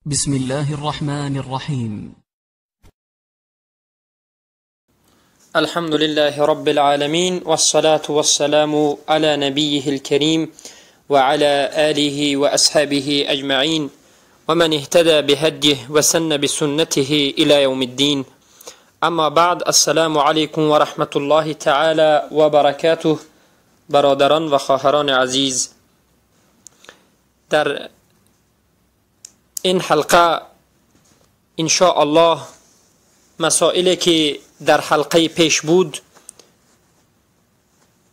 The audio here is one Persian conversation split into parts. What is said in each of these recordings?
بسم الله الرحمن الرحيم. الحمد لله رب العالمين، والصلاة والسلام على نبيه الكريم وعلى آله وأصحابه أجمعين ومن اهتدى بهديه وسن بسنته إلى يوم الدين. اما بعد، السلام عليكم ورحمة الله تعالى وبركاته. برادران و خواهران عزیز، در این حلقه ان شاء الله مسائلی که در حلقه پیش بود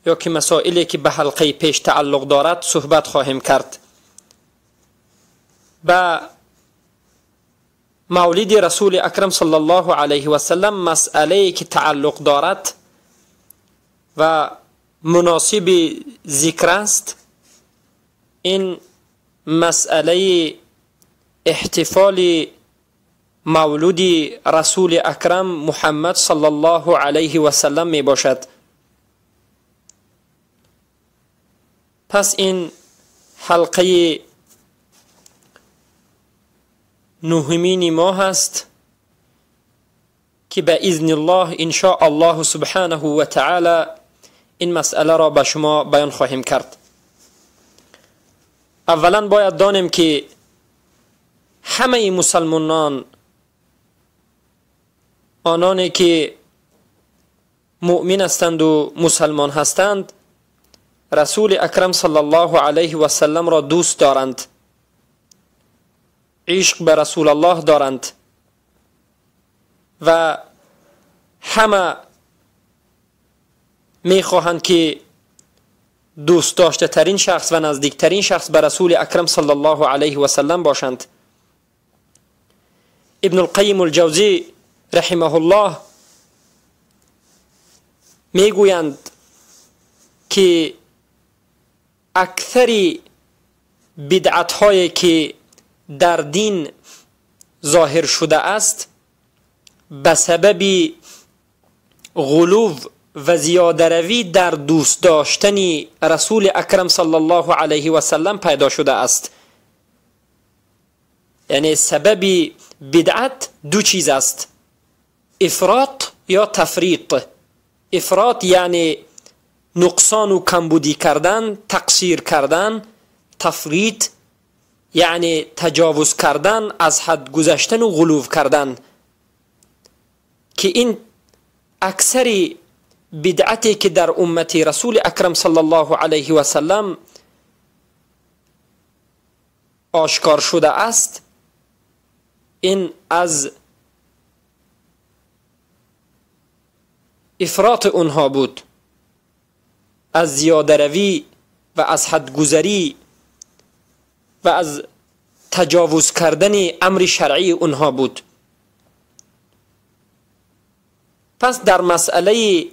یا که مسائلی که به حلقه پیش تعلق دارد صحبت خواهیم کرد. با مولد رسول اکرم صلی الله علیه و سلم مسئله که تعلق دارد و مناسب ذکر است، این مسئله احتفال مولود رسول اکرم محمد صلی الله علیه و سلم می باشد. پس این حلقه نهمین ماه است که به اذن الله ان شاء الله سبحانه و تعالی این مسئله را به شما بیان خواهیم کرد. اولا باید دانیم که همه مسلمانان، آنانی که مؤمن هستند و مسلمان هستند، رسول اکرم صلی الله علیه و سلم را دوست دارند، عشق به رسول الله دارند و همه میخواهند که دوست داشته ترین شخص و نزدیکترین شخص به رسول اکرم صلی الله علیه و سلم باشند. ابن القیم الجوزی رحمه الله میگویند که اکثر بدعت هایی که در دین ظاهر شده است به سبب غلو و زیاده روی در دوست داشتن رسول اکرم صلی الله علیه و سلم پیدا شده است. یعنی سبب بدعت دو چیز است: افراط یا تفریط. افراط یعنی نقصان و کمبودی کردن، تقصیر کردن. تفریط یعنی تجاوز کردن، از حد گذشتن و غلو کردن، که این اکثر بدعتی که در امت رسول اکرم صلی الله علیه و سلم آشکار شده است، این از افراط اونها بود، از زیاده روی و از حد گذری و از تجاوز کردن امر شرعی اونها بود. پس در مسئله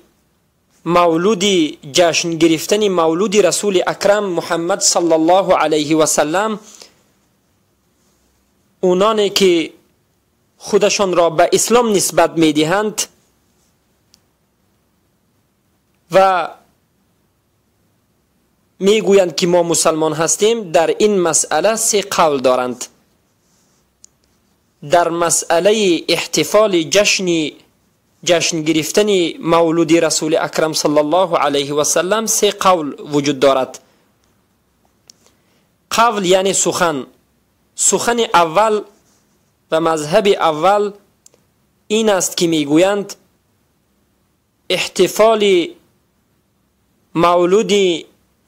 مولود، جشن گرفتن مولود رسول اکرم محمد صلی الله علیه و سلم، اونانی که خودشان را به اسلام نسبت میدهند و میگویند که ما مسلمان هستیم، در این مسئله سه قول دارند. در مسئله احتفال جشن گرفتن مولود رسول اکرم صلی الله علیه و سلم سه قول وجود دارد. قول یعنی سخن اول و مذهب اول این است که میگویند احتفال مولود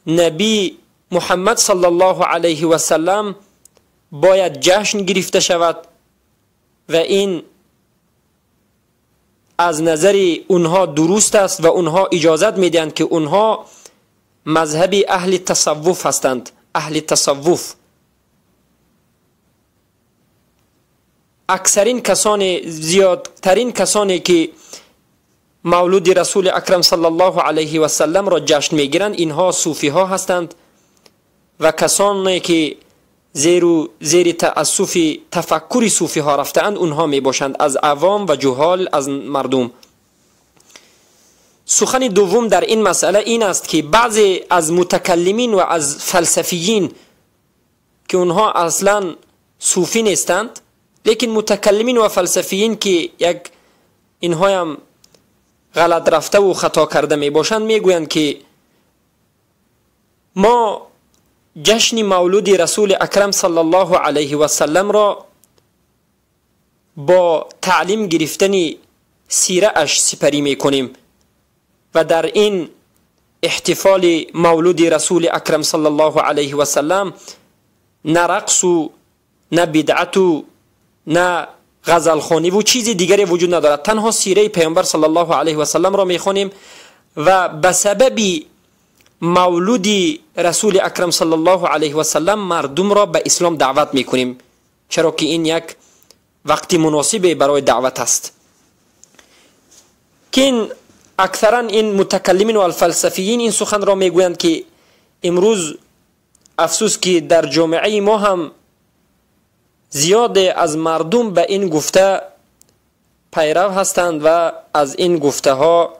نبی محمد صلی الله علیه و سلم باید جشن گرفته شود و این از نظر اونها درست است و اونها اجازت میدهند که اونها مذهب اهل تصوف هستند. اهل تصوف اکثرین کسان، زیادترین کسانی که مولود رسول اکرم صلی الله علیه و سلم را جشن میگیرند اینها صوفی ها هستند و کسانی که زیر تأسف تفکر صوفی ها رفتند اونها می باشند، از عوام و جهال از مردم. سخن دوم در این مسئله این است که بعضی از متکلمین و از فلسفیین که اونها اصلا صوفی نیستند، لیکن متکلمین و فلسفیین که یک اینها هم غلط رفته و خطا کرده می باشند میگویند که ما جشن مولود رسول اکرم صلی الله علیه و سلم را با تعلیم گرفتن سیره اش سپری می کنیم و در این احتفال مولود رسول اکرم صلی الله علیه و سلم نه رقص و نه بدعت و نه غزلخوانی و چیزی دیگری وجود ندارد. تنها سیره پیامبر صلی الله علیه و سلم را میخوانیم و به سبب مولود رسول اکرم صلی الله علیه و سلم مردم را به اسلام دعوت میکنیم، چرا که این یک وقتی مناسب برای دعوت است. که اکثرا این متکلمین و الفلسفیین این سخن را میگویند که امروز افسوس که در جامعه ما هم زیاد از مردم به این گفته پیرو هستند و از این گفته ها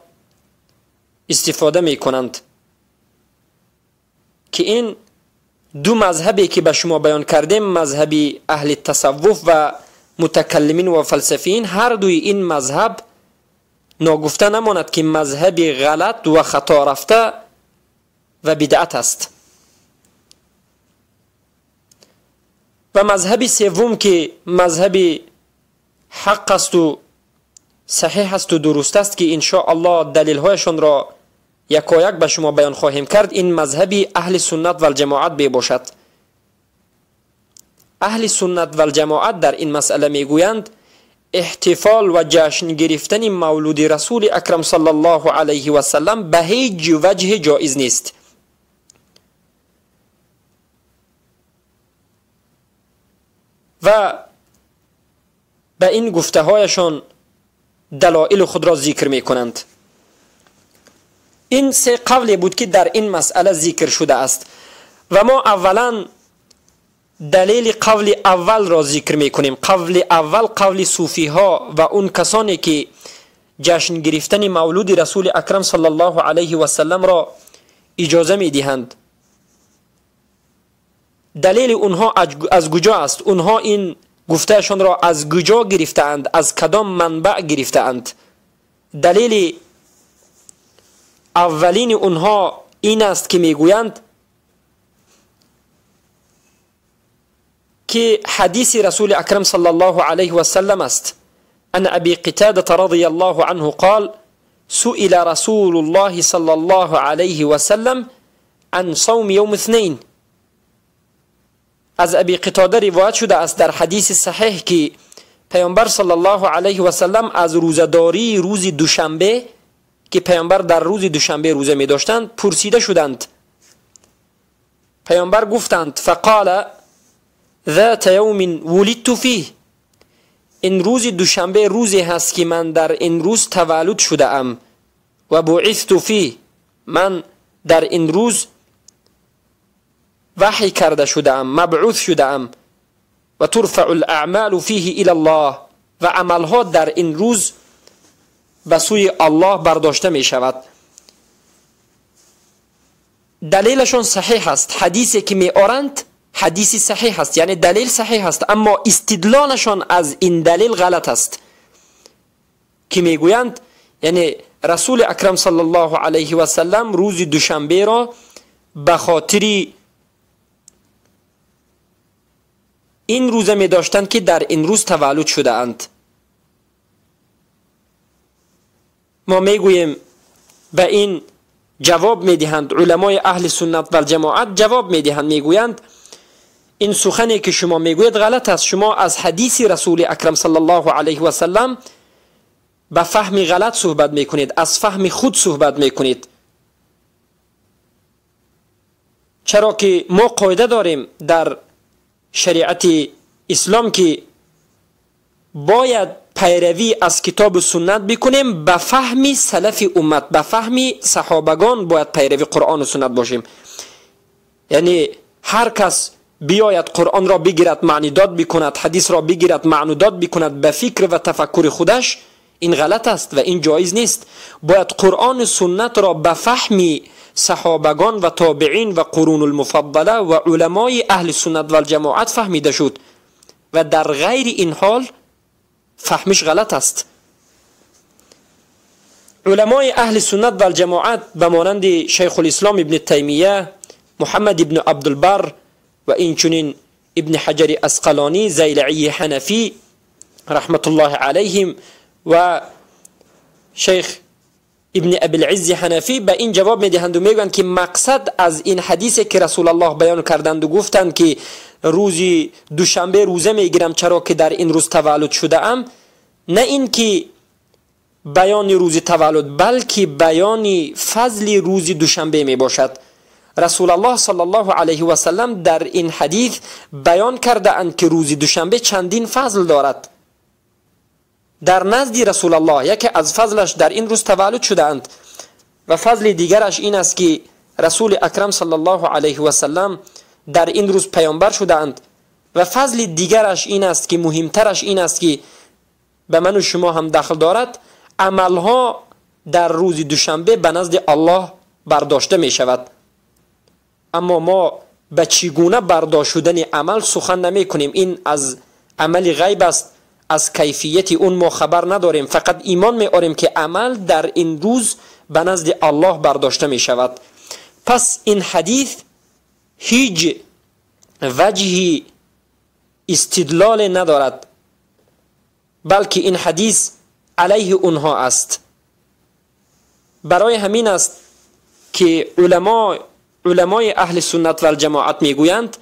استفاده می کنند که این دو مذهبی که به شما بیان کردیم، مذهب اهل تصوف و متکلمین و فلسفیین، هر دوی این مذهب ناگفته نماند که مذهب غلط و خطا رفته و بدعت است. و مذهب سوم که مذهب حق است و صحیح است و درست است که ان شاء الله دلیل هایشان را یکایک به شما بیان خواهیم کرد، این مذهب اهل سنت و الجماعت باشد. اهل سنت و الجماعت در این مسئله میگویند احتفال و جشن گرفتن مولود رسول اکرم صلی الله علیه و سلم به هیچ وجه جایز نیست. و به این گفته هایشان دلایل خود را ذکر می کنند. این سه قولی بود که در این مسئله ذکر شده است و ما اولا دلیل قول اول را ذکر می کنیم. قول اول قول صوفی ها و اون کسانی که جشن گرفتن مولود رسول اکرم صلی الله علیه و سلم را اجازه می دهند. دلیل اونها از کجا است؟ اونها این گفتهشان را از کجا گرفتند؟ از کدام منبع گرفتند؟ دلیل اولین اونها این است که میگویند که حدیث رسول اکرم صلی الله علیه و سلم است. ان ابی قتاده رضی الله عنه قال سئل رسول الله صلی الله علیه و سلم عن صوم یوم اثنین. از ابی قتاده روایت شده است در حدیث صحیح که پیامبر صلی الله علیه و سلم از روزداری روز دوشنبه که پیامبر در روز دوشنبه روزه می داشتند پرسیده شدند. پیامبر گفتند فقال ذات یوم ولدت فیه، این روز دوشنبه روزی هست که من در این روز تولد شده ام، و بعثت فیه، من در این روز وحی کرده شده ام، مبعوث شده ام، و ترفع الاعمال فیه الی الله، و عملها در این روز به سوی الله برداشته می شود. دلیلشون صحیح است، حدیثی که می آرند حدیثی صحیح است، یعنی دلیل صحیح است، اما استدلالشون از این دلیل غلط است که می گویند یعنی رسول اکرم صلی الله علیه و سلم روز دوشنبه را به خاطر این روزه می داشتند که در این روز تولد شده اند. ما می گوییم به این جواب می دهند علمای اهل سنت و الجماعت، جواب می دهند، می گویند این سخنی که شما می گوید غلط است. شما از حدیث رسول اکرم صلی الله علیه و سلم به فهم غلط صحبت می کنید، از فهم خود صحبت می کنید. چرا که ما قاعده داریم در شریعت اسلام که باید پیروی از کتاب و سنت بکنیم، به فهم سلف امت، به فهم صحابگان باید پیروی قرآن و سنت باشیم. یعنی هر کس بیاید قرآن را بگیرد معنی داد بکند، حدیث را بگیرد معنی داد بکند به فکر و تفکر خودش، این غلط است و این جایز نیست. باید قرآن و سنت را به فهم صحابگان و تابعین و قرون المفضله و علمای اهل سنت و الجماعت فهمیده شد. و در غیر این حال فهمش غلط است. علمای اهل سنت و الجماعت به مانند شیخ الاسلام ابن تیمیه، محمد ابن عبدالبر و اینچنین ابن حجر اسقلانی، زیلعی حنفی رحمت الله علیهم و شیخ ابن ابی العز حنفی به این جواب میدهند و میگویند که مقصد از این حدیثی که رسول الله بیان کردند و گفتند که روزی دوشنبه روزه میگیرم چرا که در این روز تولد شده ام، نه این که بیان روز تولد بلکه بیان فضل روز دوشنبه می باشد. رسول الله صلی الله علیه و سلم در این حدیث بیان کرده اند که روز دوشنبه چندین فضل دارد. در نزد رسول الله یکی از فضلش در این روز تولد شده اند و فضل دیگرش این است که رسول اکرم صلی الله علیه و سلم در این روز پیامبر شده اند و فضل دیگرش این است که مهمترش این است که به من و شما هم دخل دارد، عملها در روز دوشنبه به نزد الله برداشته می شود. اما ما به چگونه برداشت شدن عمل سخن نمی کنیم. این از عمل غیب است، از کیفیت اون ما خبر نداریم، فقط ایمان می آوریم که عمل در این روز به نزد الله برداشته می شود. پس این حدیث هیچ وجه استدلال ندارد، بلکه این حدیث علیه اونها است. برای همین است که علمای اهل سنت و الجماعت میگویند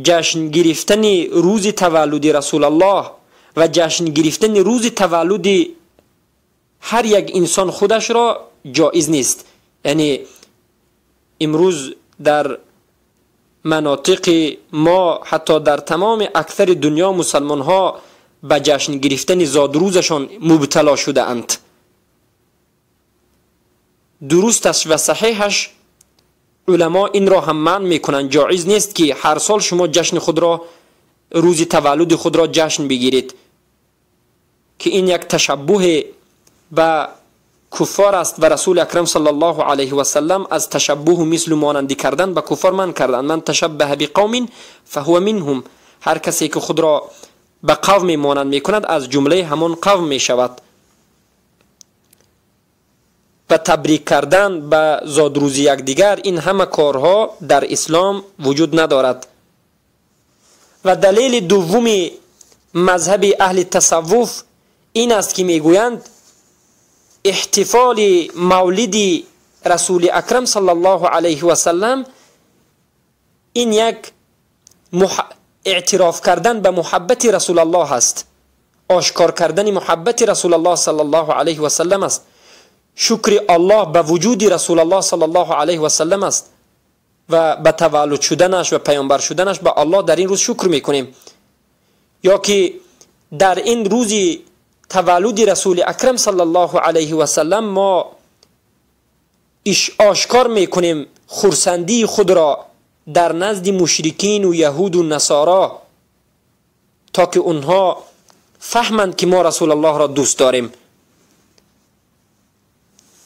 جشن گرفتن روز تولد رسول الله و جشن گرفتن روز تولد هر یک انسان خودش را جایز نیست. یعنی امروز در مناطق ما، حتی در تمام اکثر دنیا، مسلمان ها به جشن گرفتن زادروزشان مبتلا شده اند. درستش و صحیحش علما این را هم منع میکنند. جایز نیست که هر سال شما جشن خود را، روز تولد خود را جشن بگیرید، که این یک تشبه به کفار است و رسول اکرم صلی الله علیه و سلم از تشبه مثل مانندی کردن به کفار من کردند. من تشبه بقوم فهو منهم. هر کسی که خود را به قوم مانند میکند از جمله همون قوم میشود. و تبریک کردن به زادروزی یکدیگر، این همه کارها در اسلام وجود ندارد. و دلیل دوم مذهب اهل تصوف این است که میگویند احتفال مولد رسول اکرم صلی الله علیه و سلم این یک اعتراف کردن به محبت رسول الله است، آشکار کردن محبت رسول الله صلی الله علیه و سلم است، شکر الله به وجود رسول الله صلی الله علیه و سلم است و به تولد شدنش و پیامبر شدنش به الله در این روز شکر میکنیم. یا که در این روز تولد رسول اکرم صلی الله علیه و سلم ما آشکار میکنیم خرسندی خود را در نزد مشرکین و یهود و نصارا، تا که اونها فهمند که ما رسول الله را دوست داریم.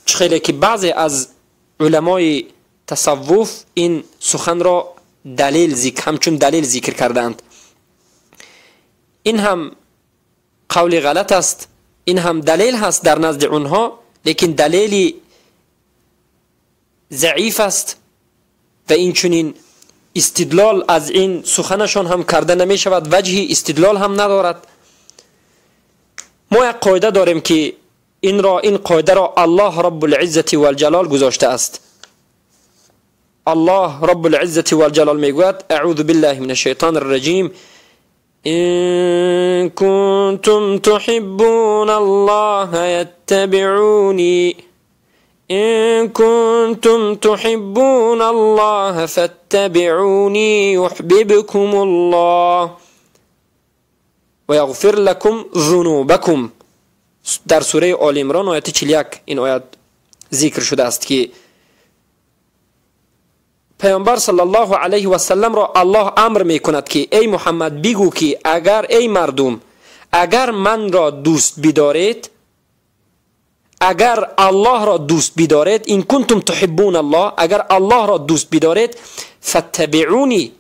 خیلی که بعضی از علمای تصوف این سخن را همچون دلیل ذکر کردند. این هم قول غلط است، این هم دلیل هست در نزد اونها، لیکن دلیل ضعیف است و این چنین استدلال از این سخنشان هم کرده نمی شود، وجه استدلال هم ندارد. ما یک قاعده داریم که این قاعده را الله رب العزت و الجلال گذاشته است. الله رب العزت و الجلال میگوید اعوذ بالله من الشیطان الرجیم إن كنتم تحبون الله يتبعوني إن كنتم تحبون الله فاتبعوني يحببكم الله ويغفر لكم ذنوبكم. در سوره آل عمران آیت 41 این آیت ذکر شده است که پیامبر صلی الله علیه و سلم را الله امر میکند که ای محمد بگو که ای مردم اگر من را دوست بدارید، اگر الله را دوست بدارید، این کنتم تحبون الله، اگر الله را دوست بدارید، فتبعونی،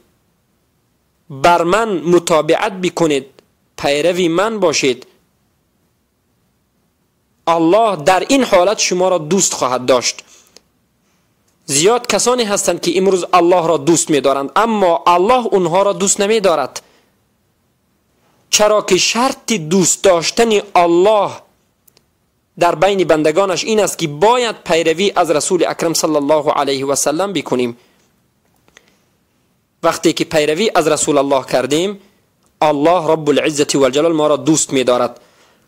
بر من متابعت بکنید، پیروی من باشید، الله در این حالت شما را دوست خواهد داشت. زیاد کسانی هستند که امروز الله را دوست می دارند، اما الله اونها را دوست نمی دارد. چرا که شرط دوست داشتن الله در بین بندگانش این است که باید پیروی از رسول اکرم صلی الله علیه و سلم بکنیم. وقتی که پیروی از رسول الله کردیم، الله رب العزت و الجلال ما را دوست می دارد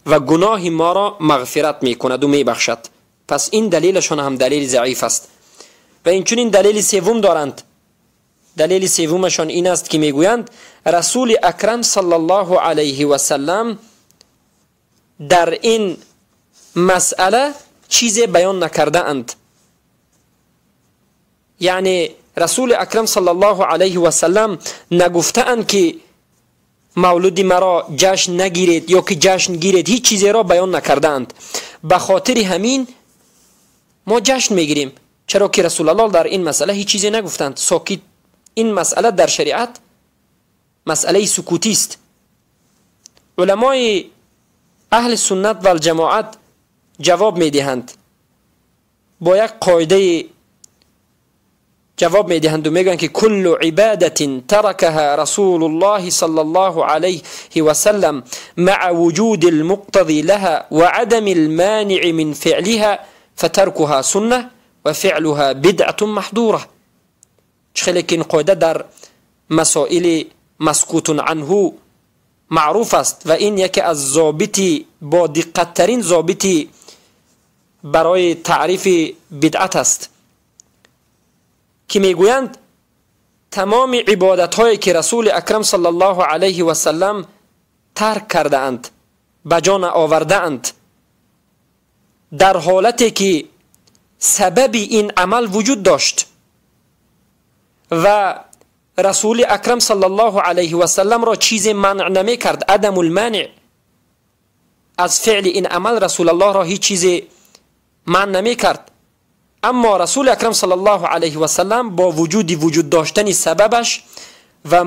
و گناه ما را مغفرت می کند و می بخشد. پس این دلیلشون هم دلیل ضعیف است. و اینچنین دلیل سوم دارند. دلیل سومشون این است که میگویند رسول اکرم صلی الله علیه و سلم در این مسئله چیزی بیان نکرده اند. یعنی رسول اکرم صلی الله علیه و سلم نگفته اند که مولود مرا جشن نگیرید یا که جشن گیرید، هیچ چیزی را بیان نکرده اند. به خاطر همین ما جشن میگیریم، چرا که رسول الله در این مسئله هیچ چیزی نگفتند. ساکت. این مسئله در شریعت مسئله سکوتی است. علمای اهل سنت و الجماعت جواب میدهند، با یک قاعده جواب میدهند و میگن که کل عبادت ترکها رسول الله صلی الله علیه و سلم مع وجود المقتضی لها و عدم المانع من فعلها فترکها سنه و فعلها بدعة محظوره. خیلی که این قاعده در مسائل مسکوت عنه معروف است و این یکی از ضابطی با دقت ترین ضابطی برای تعریف بدعت است که میگویند تمام عبادت هایی که رسول اکرم صلی الله علیه و سلم ترک کرده اند، بجا آورده اند، در حالتی که سبب این عمل وجود داشت و رسول اکرم صلی الله علیه و سلم را چیز منع نمی کرد، عدم المانع از فعل این عمل رسول الله را هیچ چیز منع نمی کرد، اما رسول اکرم صلی الله علیه و سلم با وجود داشتن سببش و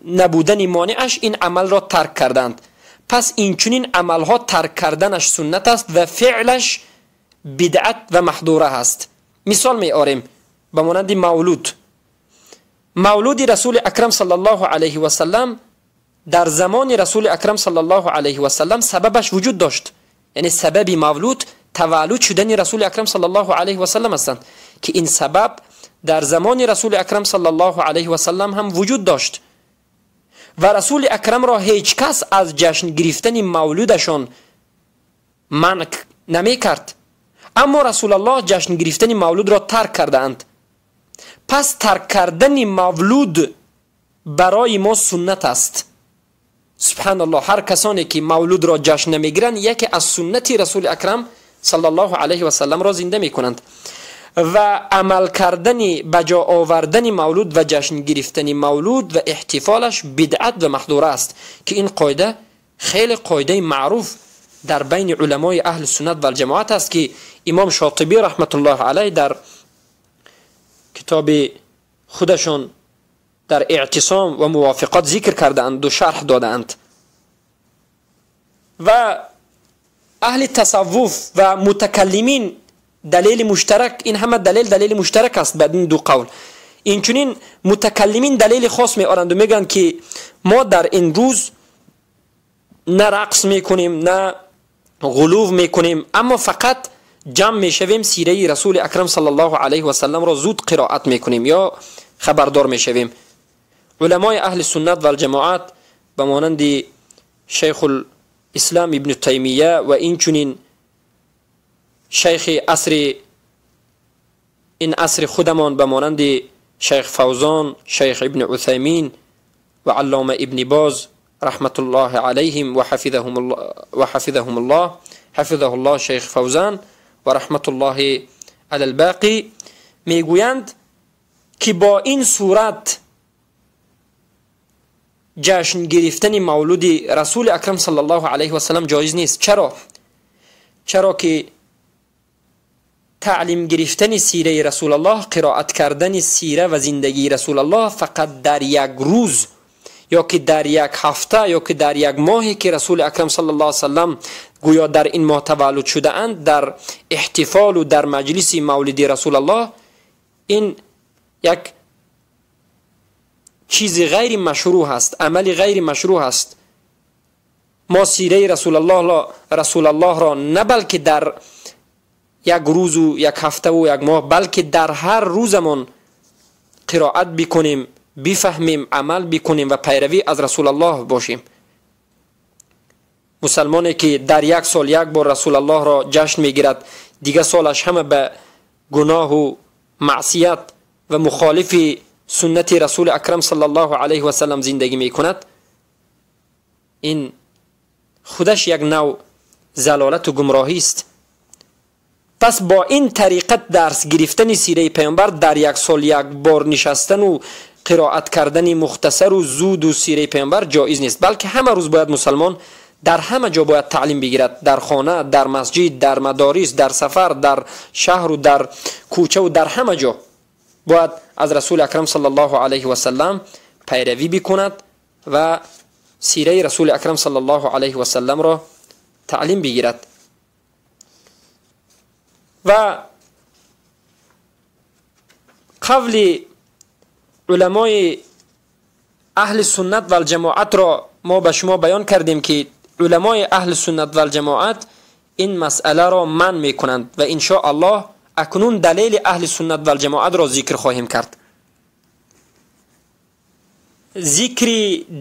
نبودن مانعش این عمل را ترک کردند. پس این چنین عملها ترک کردنش سنت است و فعلش بدعت و محظوره است. مثال می آریم به مانند مولود رسول اکرم صلی الله علیه و سلم در زمان رسول اکرم صلی الله علیه و سلم سببش وجود داشت. یعنی سبب مولود تولد شدن رسول اکرم صلی الله علیه و سلم هستند که این سبب در زمان رسول اکرم صلی الله علیه و سلم هم وجود داشت و رسول اکرم را هیچ کس از جشن گرفتن مولودشان منع نمی کرد، اما رسول الله جشن گرفتن مولود را ترک کرده اند. پس ترک کردن مولود برای ما سنت است. سبحان الله، هر کسانی که مولود را جشن نمیگیرند یکی از سنت رسول اکرم صلی الله علیه و سلم را زنده میکنند و عمل کردن بجا آوردن مولود و جشن گرفتن مولود و احتفالش بدعت و محظوره است که این قاعده خیلی قاعده معروف در بین علمای اهل سنت و الجماعت است که امام شاطبی رحمت الله علیه در کتاب خودشون در اعتصام و موافقات ذکر کرده اند و شرح داده اند. و اهل تصوف و متکلمین دلیل مشترک، این همه دلیل مشترک است بین این دو قول. اینچنین متکلمین دلیل خاص می آرند و میگن که ما در این روز نه رقص میکنیم نه غلو میکنیم، اما فقط جمع میشویم سیره رسول اکرم صلی الله علیه و سلم را زود قرائت میکنیم یا خبردار میشویم. علمای اهل سنت و الجماعت به مانند شیخ الاسلام ابن تیمیه و اینچنین شیخ عصر خودمان به مانند شیخ فوزان، شیخ ابن عثیمین و علامه ابن باز رحمت الله علیهم و حفظهم الله حفظه الله شیخ فوزان و رحمت الله علی الباقی میگویند که با این صورت جشن گرفتن مولود رسول اکرم صلی الله علیه و سلم جایز نیست. چرا که تعلیم گرفتن سیره رسول الله، قرائت کردن سیره و زندگی رسول الله فقط در یک روز یا که در یک هفته یا که در یک ماهی که رسول اکرم صلی الله علیه وسلم گویا در این ماه تولد شده اند، در احتفال و در مجلس مولد رسول الله، این یک چیز غیر مشروع است، عمل غیر مشروع است. ما سیره رسول الله را نه بلکه در یک روز و یک هفته و یک ماه، بلکه در هر روزمان قرائت بکنیم، بفهمیم، عمل بکنیم و پیروی از رسول الله باشیم. مسلمانی که در یک سال یک بار رسول الله را جشن میگیرد، دیگه سالش همه به گناه و معصیت و مخالف سنت رسول اکرم صلی الله علیه و سلم زندگی میکند، این خودش یک نوع ضلالت و گمراهی است. پس با این طریقت درس گرفتن سیره پیامبر، در یک سال یک بار نشستن و قرائت کردن مختصر و زود و سیره پیامبر جایز نیست، بلکه همه روز باید مسلمان در همه جا باید تعلیم بگیرد، در خانه، در مسجد، در مدارس، در سفر، در شهر و در کوچه و در همه جا باید از رسول اکرم صلی الله علیه و سلم پیروی بکند و سیره رسول اکرم صلی الله علیه و سلم را تعلیم بگیرد. و قول علمای اهل سنت و الجماعت را ما به شما بیان کردیم که علمای اهل سنت و الجماعت این مسئله را منع می کنند و ان شاء الله اکنون دلیل اهل سنت و الجماعت را ذکر خواهیم کرد. ذکر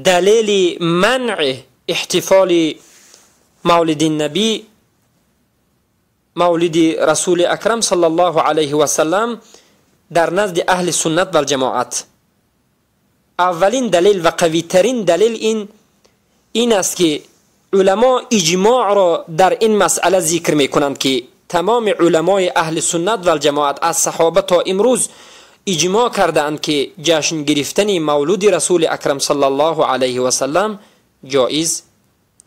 دلیل منع احتفال مولد النبی، مولد رسول اکرم صلی الله علیه و سلم در نزد اهل سنت و الجماعت. اولین دلیل و قوی ترین دلیل این است که علما اجماع را در این مسئله ذکر می کنند که تمام علمای اهل سنت و الجماعت از صحابه تا امروز اجماع کردند که جشن گرفتن مولود رسول اکرم صلی الله علیه و سلم جایز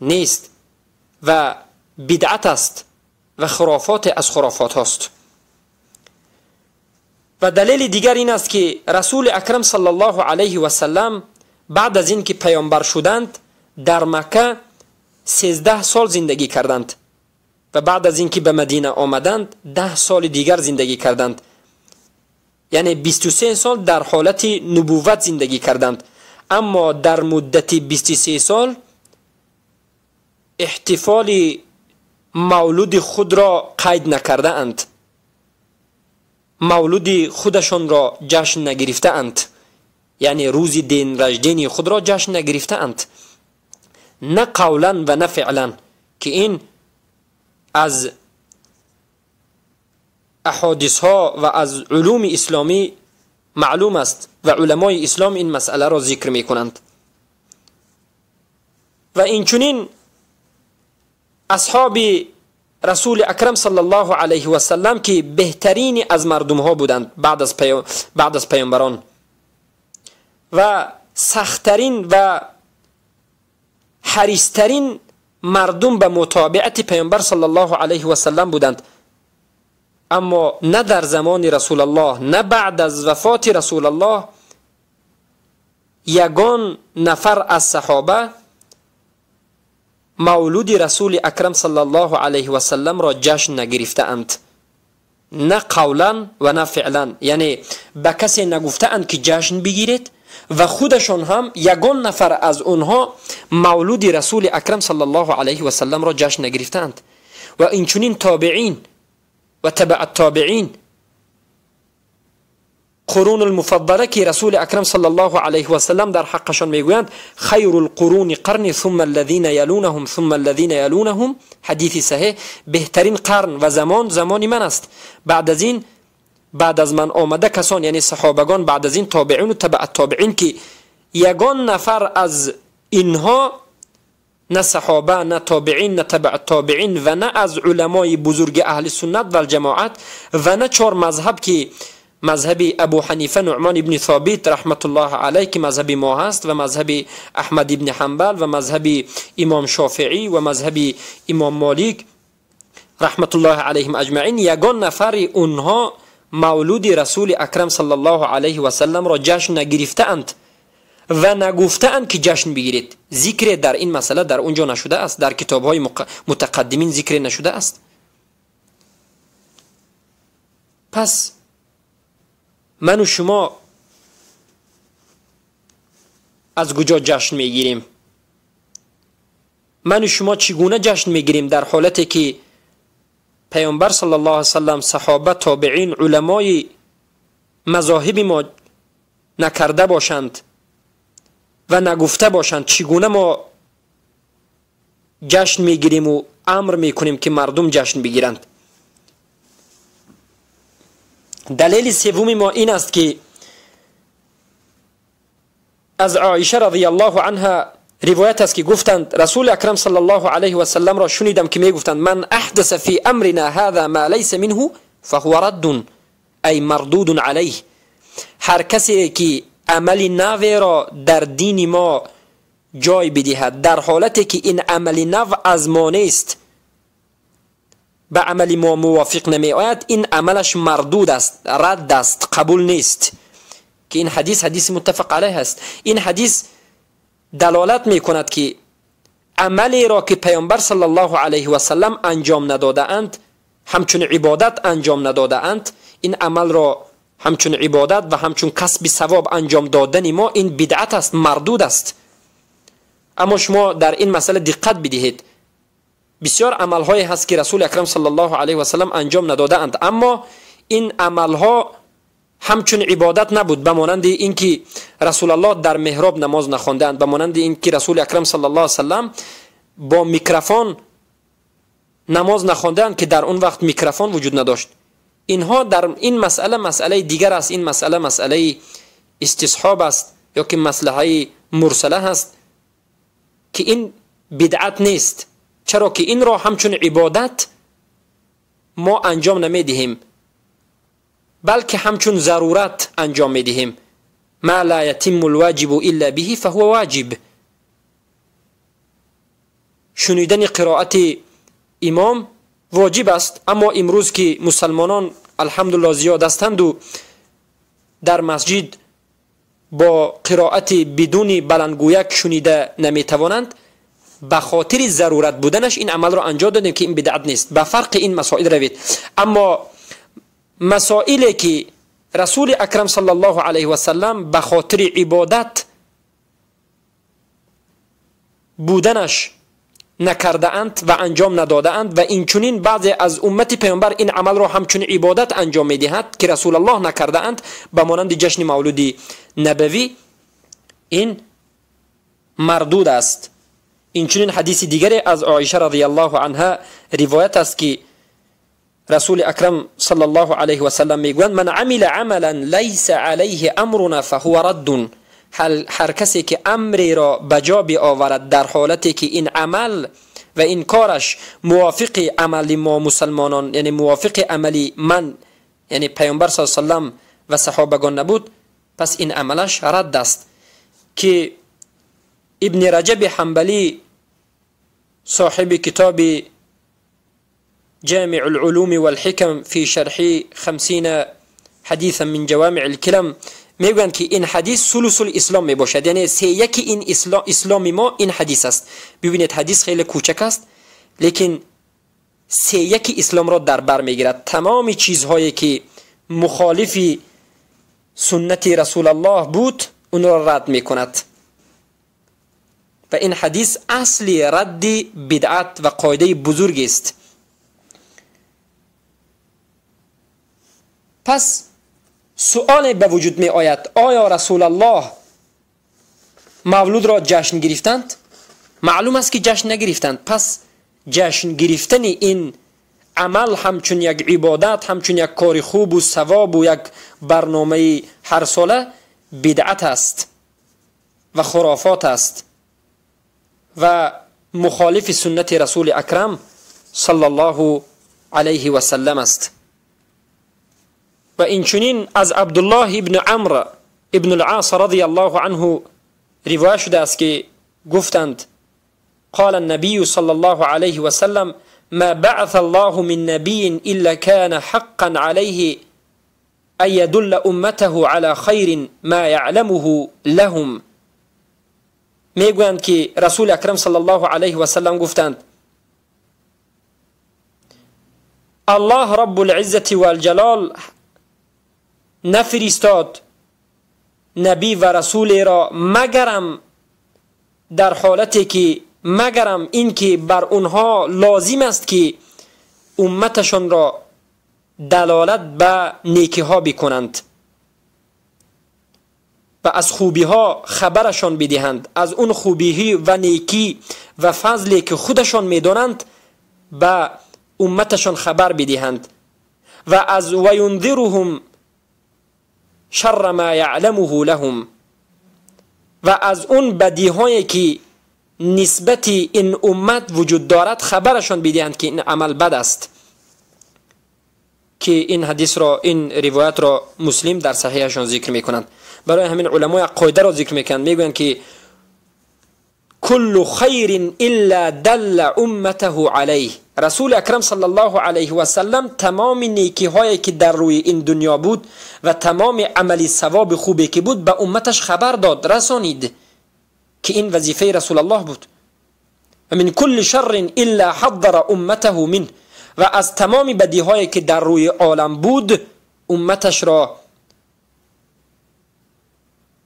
نیست و بدعت است و خرافات از خرافات است. و دلیل دیگر این است که رسول اکرم صلی الله علیه و سلم بعد از این که پیامبر شدند در مکه 13 سال زندگی کردند و بعد از این که به مدینه آمدند 10 سال دیگر زندگی کردند، یعنی 23 سال در حالت نبوت زندگی کردند. اما در مدت 23 سال احتفال مولود خود را قید نکرده اند، مولود خودشان را جشن نگرفته اند، یعنی روز دین رجدین خود را جشن نگرفته اند، نه قولا و نه فعلا، که این از احادیث ها و از علوم اسلامی معلوم است و علمای اسلام این مسئله را ذکر می کنند. و اینچنین اصحاب رسول اکرم صلی الله علیه و سلم که بهترین از مردم ها بودند بعد از پیامبران و سختترین و حریصترین مردم به متابعت پیامبر صلی الله علیه و سلم بودند، اما نه در زمان رسول الله نه بعد از وفات رسول الله یگان نفر از صحابه مولود رسول اکرم صلی الله علیه و سلم را جشن نگرفته اند، نه قولا و نه فعلا، یعنی به کسی نگفته اند که جشن بگیرید و خودشون هم یگان نفر از اونها مولود رسول اکرم صلی الله علیه و سلم را جشن نگرفته اند. و اینچنین تابعین و تبع التابعین، قرون المفضله که رسول اکرم صلی الله علیه و سلم در حقشان میگویند خیر القرون قرنی ثم الذين يلونهم ثم الذين يلونهم، حدیث صحیح، بهترین قرن و زمان من است، بعد از من آمده کسان یعنی صحابگان، بعد از این تابعین و تبع التابعین که یگان نفر از اینها نه صحابه نه تابعین نه تبع التابعین و نه از علمای بزرگ اهل سنت و الجماعت و نه 4 مذهب که مذهب ابو حنیفه نعمان ابن ثابت رحمت الله علیه که مذهب ما هست و مذهب احمد ابن حنبل و مذهب امام شافعی و مذهب امام مالک رحمت الله علیهم اجمعین، یگان نفر اونها مولود رسول اکرم صلی الله علیه و سلم را جشن نگرفته اند. و نگفتند که جشن بگیرید. ذکر در این مسئله در اونجا نشده است، در کتاب‌های متقدمین ذکر نشده است. پس من و شما از کجا جشن میگیریم؟ من و شما چگونه جشن میگیریم در حالتی که پیامبر صلی الله علیه وسلم، صحابه، تابعین، علمای مذاهب ما نکرده باشند و نگفته باشند؟ چگونه ما جشن میگیریم و امر میکنیم که مردم جشن بگیرند؟ دلیل سوم ما این است که از عایشه رضی الله عنها روایت است که گفتند رسول اکرم صلی الله علیه و سلم را شنیدم که میگفتند من احدث فی امرنا هذا ما لیس منه فهو رد ای مردود علیه. هر کسی که عمل نو را در دین ما جای بدهد در حالتی که این عمل نو از ما نیست، به عمل ما موافق نمی آید، این عملش مردود است، رد است، قبول نیست. که این حدیث متفق علیه است. این حدیث دلالت می کند که عملی را که پیامبر صلی الله علیه و سلم انجام نداده اند، همچون عبادت انجام نداده اند، این عمل را همچون عبادت و همچون کسب ثواب انجام دادن ما، این بدعت است، مردود است. اما شما در این مسئله دقت بدهید، بسیار عمل‌هایی هست که رسول اکرم صلی الله علیه و سلم انجام نداده اند، اما این عمل‌ها همچون عبادت نبود. بمانند اینکه رسول الله در محراب نماز نخواندند، بمانند اینکه رسول اکرم صلی الله علیه و سلم با میکروفون نماز نخواندند که در اون وقت میکروفون وجود نداشت. اینها در این مسئله دیگر است. این مسئله استصحاب است یا که مصلحه مرسله هست که این بدعت نیست. چرا که این را همچون عبادت ما انجام نمیدهیم، بلکه همچون ضرورت انجام میدهیم. ما لا یتم الواجب الا به فهو واجب. شنیدن قرائت امام واجب است، اما امروز که مسلمانان الحمدلله زیاد هستند و در مسجد با قرائت بدون بلندگویک شنیده نمیتوانند، به خاطر ضرورت بودنش این عمل را انجام دادیم که این بدعت نیست. به فرق این مسائل روید. اما مسائلی که رسول اکرم صلی الله علیه و سلم به خاطر عبادت بودنش نکرده اند و انجام نداده اند و این چنین بعضی از امت پیامبر این عمل را همچون عبادت انجام میدهند که رسول الله نکرده اند، به مانند جشن مولود نبوی، این مردود است. این چنین حدیث دیگری از عایشه رضی الله عنها روایت است که رسول اکرم صلی الله علیه و سلم میگویند من عمل عملا لیس علیه امرنا فهو رد. هر کسی که امری را بجا بیاورد در حالتی که این عمل و این کارش موافق عمل ما مسلمانان، یعنی موافق عملی من یعنی پیامبر صلی الله علیه و سلم و صحابگان نبود، پس این عملش رد است. که ابن رجب حنبلی صاحب کتاب جامع العلوم والحکم فی شرح 50 حدیثا من جوامع الکلم میگویند که این حدیث ثلث الاسلام می باشد، یعنی 3/1 این اسلام ما این حدیث است. ببینید حدیث خیلی کوچک است لیکن 3/1 اسلام را در بر میگیرد. تمام چیزهایی که مخالف سنت رسول الله بود اون را رد میکند و این حدیث اصلی رد بدعت و قاعده بزرگ است. پس سؤال به وجود می آید آیا رسول الله مولود را جشن گرفتند؟ معلوم است که جشن نگرفتند. پس جشن گرفتن این عمل همچون یک عبادت، همچون یک کار خوب و ثواب و یک برنامه هر ساله بدعت است و خرافات است و مخالف سنت رسول اکرم صلی الله علیه و سلم است. و این چنین از عبدالله ابن عمرو ابن العاص رضی الله عنه روایت شده است که گفتند قال النبي صلى الله عليه وسلم ما بعث الله من نبي إلا كان حقا عليه أن يدل أمته على خير ما يعلمه لهم میگویند که رسول اکرم صلی الله علیه و سلم گفتند الله رب العزت و الجلال نفرستاد نبی و رسول را مگرم در حالتی که مگرم این که بر اونها لازم است که امتشان را دلالت به نیکی ها بکنند و از خوبی ها خبرشان بدهند، از اون خوبی و نیکی و فضلی که خودشان میدانند به امتشان خبر بدهند و از وینذرهم شر ما یعلمه لهم و از اون بدیهایی که نسبت این امت وجود دارد خبرشان بدهند که این عمل بد است. که این حدیث را، این روایت را مسلم در صحیحشان ذکر میکنند. برای همین علمای قاعده را ذکر میکنند، میگویند که کل خیر الا دل امته علیه. رسول اکرم صلی الله علیه و سلم تمام نیکی هایی که در روی این دنیا بود و تمام عملی ثواب خوبی که بود به امتش خبر داد، رسانید که این وظیفه رسول الله بود. و من کل شر الا حذر امته منه، و از تمام بدی هایی که در روی عالم بود امتش را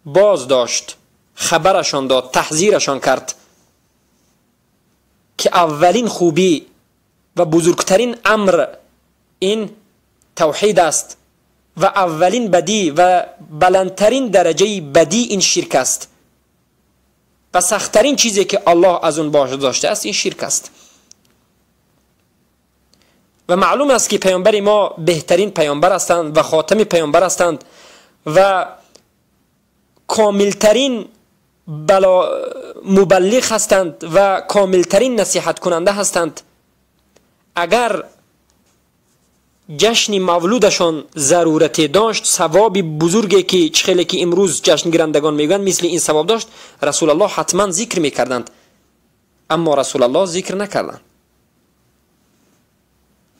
باز داشت، خبرشان داد، تحذیرشان کرد که اولین خوبی و بزرگترین امر این توحید است و اولین بدی و بلندترین درجه بدی این شرک است و سختترین چیزی که الله از اون باز داشته است این شرک است. و معلوم است که پیامبر ما بهترین پیامبر هستند و خاتم پیامبر هستند و کاملترین مبلغ هستند و کاملترین نصیحت کننده هستند. اگر جشن مولودشان ضرورتی داشت، ثواب بزرگی که چخیلی که امروز جشن گیرندگان میگن مثل این ثواب داشت، رسول الله حتما ذکر میکردند، اما رسول الله ذکر نکردند.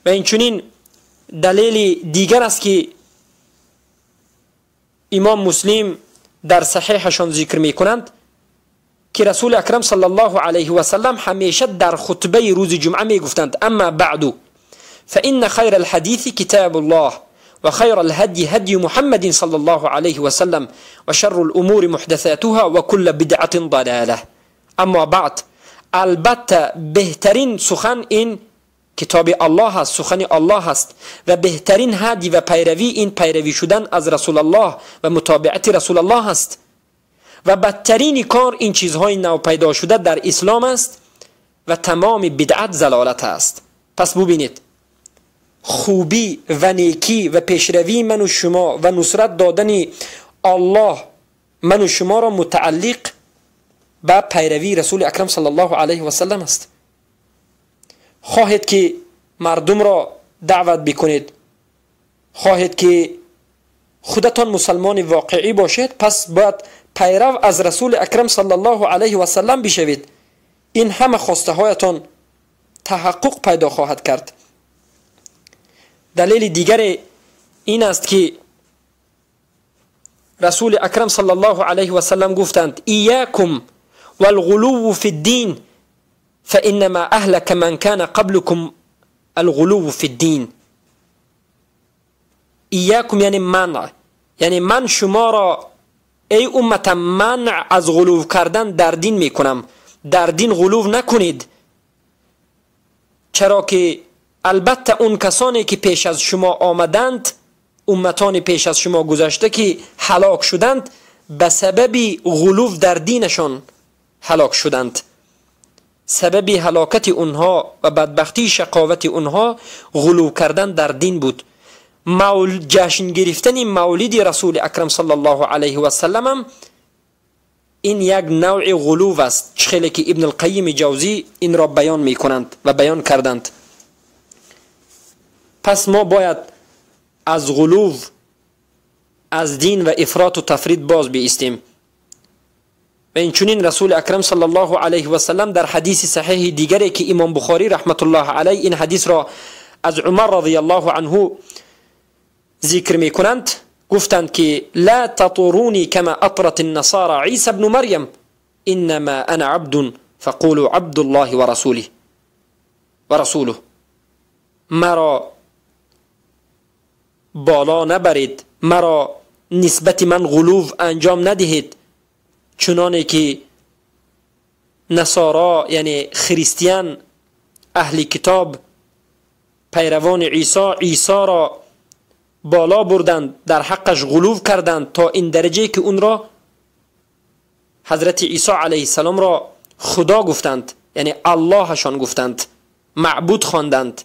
و این چنین دلیل دیگر است که امام مسلم در صحیحشان ذکر میکنند که رسول اکرم صلی الله علیه و سلم همیشه در خطبه روز جمعه میگفتند اما بعد فإن خير الحديث كتاب الله وخير الهدي هدي محمد صلى الله عليه وسلم وشر الأمور محدثاتها وكل بدعة ضلالة. اما بعد، البته بهترین سخن این کتاب الله هست، سخن الله هست و بهترین هدی و پیروی این پیروی شدن از رسول الله و متابعت رسول الله هست و بدترین کار این چیزهای نو پیدا شده در اسلام است و تمام بدعت ضلالت است. پس ببینید، خوبی و نیکی و پیشروی من و شما و نصرت دادن الله من و شما را متعلق به پیروی رسول اکرم صلی الله علیه و سلم است. خواهید که مردم را دعوت بکنید، خواهید که خودتان مسلمان واقعی باشید، پس باید پیرو از رسول اکرم صلی الله علیه و سلم بشوید. این همه خواسته هایتان تحقق پیدا خواهد کرد. دلیل دیگر این است که رسول اکرم صلی الله علیه و سلم گفتند ایاکم والغلو فی الدین فانما اهلك من كان قبلكم الغلو فی الدین. ایاکم یعنی منع، یعنی من شما را ای امت منع از غلو کردن در دین میکنم، در دین غلو نکنید، چرا که البته اون کسانی که پیش از شما آمدند، امتان پیش از شما گذشته که هلاک شدند، به سبب غلو در دینشان هلاک شدند. سبب هلاکت اونها و بدبختی شقاوت اونها غلو کردن در دین بود. جشن گرفتن مولد رسول اکرم صلی الله علیه و سلم این یک نوع غلو است، خیلی که ابن القیم جوزی این را بیان می کنند و بیان کردند. پس ما باید از غلو از دین و افراط و تفرید باز بیستیم. و این چنین رسول اکرم صلی الله علیه و سلم در حدیث صحیح دیگری که امام بخاری رحمت الله علیه این حدیث را از عمر رضی الله عنه ذکر می کنند، گفتند که لا تطرونی کما اطرت النصارى عیسی ابن مریم. انما انا عبد فقولوا عبد الله ورسوله. مرا بالا نبرید، مرا نسبت من غلو انجام ندهید، چنانه که نصارا یعنی خریستیان اهل کتاب پیروان عیسی را بالا بردند، در حقش غلو کردند تا این درجه که اون را حضرت عیسی علیه السلام را خدا گفتند، یعنی اللهشان گفتند، معبود خواندند.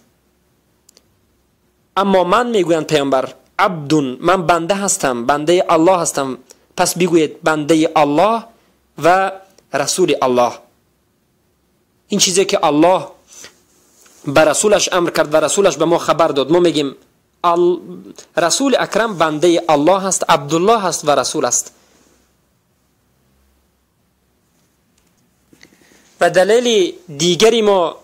اما من میگویند پیامبر عبدون، من بنده هستم، بنده الله هستم. پس بگویید بنده الله و رسول الله. این چیزی که الله به رسولش امر کرد و رسولش به ما خبر داد، ما میگیم رسول اکرم بنده الله هست، عبدالله هست و رسول است. و دلیل دیگری ما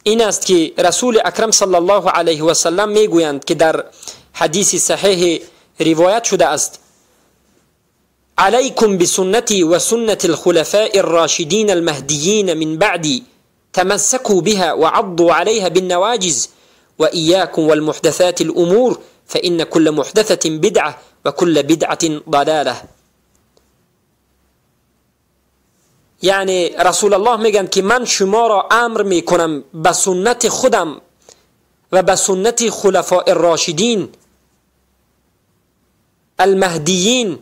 این است که رسول اکرم صلی الله علیه و سلم میگویند که در حدیث صحیح روایت شده است: علیکم بسنتی و سنت الخلفاء الراشدین المهدیین من بعدی تمسكوا بها وعضوا عليها بالنواجز وإياكم والمحدثات الأمور فإن كل محدثة بدعة وكل بدعة ضلالة. یعنی رسول الله میگن که من شما را امر میکنم به سنت خودم و به سنت خلفاء الراشدین المهدیین،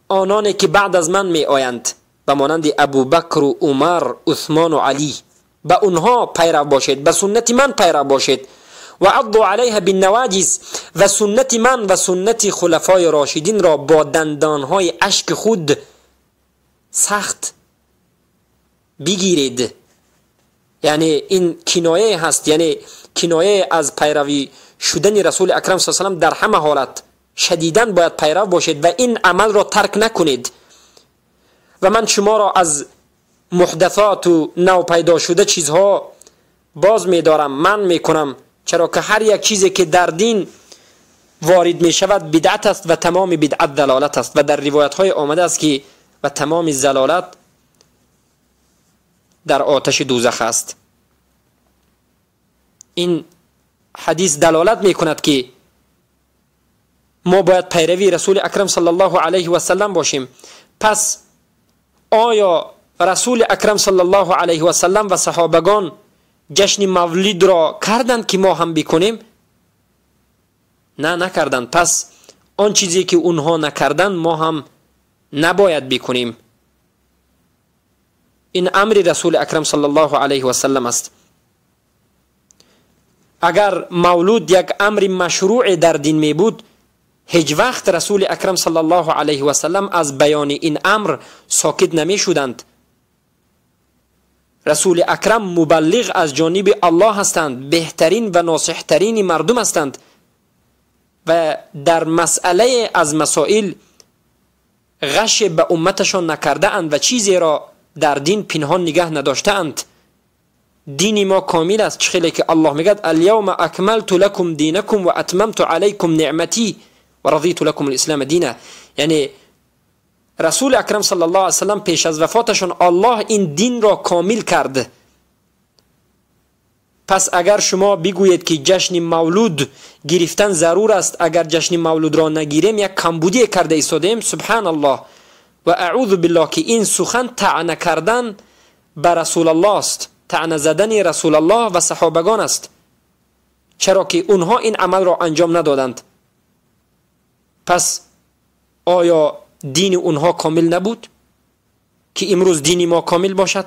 آنانی که بعد از من می آیند به مانند ابو بکر و عمر، عثمان و علی، به اونها پیرو باشید، به سنت من پیرو باشید. و عضوا علیها بالنواجز، و سنت من و سنت خلفای راشدین را با دندانهای اشک خود سخت بگیرید. یعنی این کنایه هست، یعنی کنایه از پیروی شدن رسول اکرم صلی الله علیه و سلم در همه حالت شدیداً باید پیرو باشید و این عمل را ترک نکنید. و من شما را از محدثات و نو پیدا شده چیزها باز می دارم، من می کنم، چرا که هر یک چیزی که در دین وارد می شود بدعت است و تمام بدعت ضلالت است. و در روایت های آمده است که و تمام ضلالت در آتش دوزخ است. این حدیث دلالت می کند که ما باید پیروی رسول اکرم صلی الله علیه و سلم باشیم. پس آیا رسول اکرم صلی الله علیه و سلم و صحابگان جشن مولد را کردند که ما هم بکنیم؟ نه، نکردند. پس آن چیزی که اونها نکردند ما هم نباید بکنیم. این امر رسول اکرم صلی الله علیه و سلم است. اگر مولود یک امر مشروع در دین می بود، هیچ وقت رسول اکرم صلی الله علیه و سلم از بیان این امر ساکت نمی شدند. رسول اکرم مبلغ از جانب الله هستند، بهترین و ناصحترین مردم هستند و در مسئله از مسائل غش به امتشان نکرده اند و چیزی را در دین پنهان نگه نداشته اند. دین ما کامل است، چخیلی که الله میگد الیوم اکملت لکم دینکم و اتممت علیکم نعمتی و رضیت لکم الاسلام دینا. یعنی رسول اکرم صلی الله علیه وسلم پیش از وفاتشان الله این دین را کامل کرد. پس اگر شما بگویید که جشن مولود گرفتن ضرور است، اگر جشن مولود را نگیریم یک کمبودی کرده ایستادیم، سبحان الله و اعوذ بالله، که این سخن طعنه کردن به رسول الله است، طعنه زدن رسول الله و صحابگان است، چرا که اونها این عمل را انجام ندادند. پس آیا دین اونها کامل نبود که امروز دین ما کامل باشد؟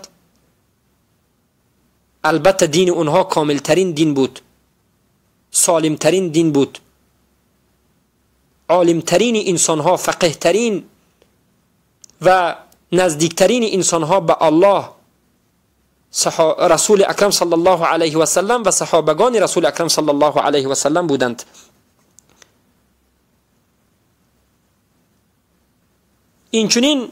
البته دین اونها کامل ترین دین بود، سالم ترین دین بود، عالم ترین انسان ها، فقه ترین و نزدیک ترین انسان ها به الله رسول اکرم صلی الله علیه و سلم و صحابگان رسول اکرم صلی الله علیه و سلم بودند. اینچنین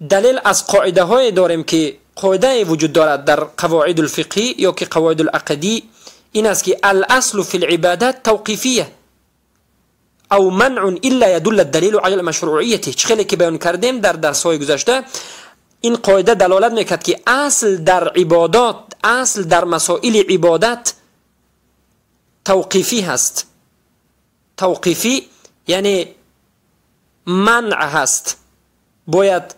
دلیل از قاعده های داریم که قاعده وجود دارد در قواعد الفقهی یا که قواعد العقدی، این است که الاصل فی العبادات توقیفیه. او منع الا يدل الدليل على مشروعيته. خیلی که بیان کردیم در درس‌های گذشته، این قاعده دلالت میکرد که اصل در عبادات، اصل در مسائل عبادت توقیفی هست. توقیفی یعنی منع هست، باید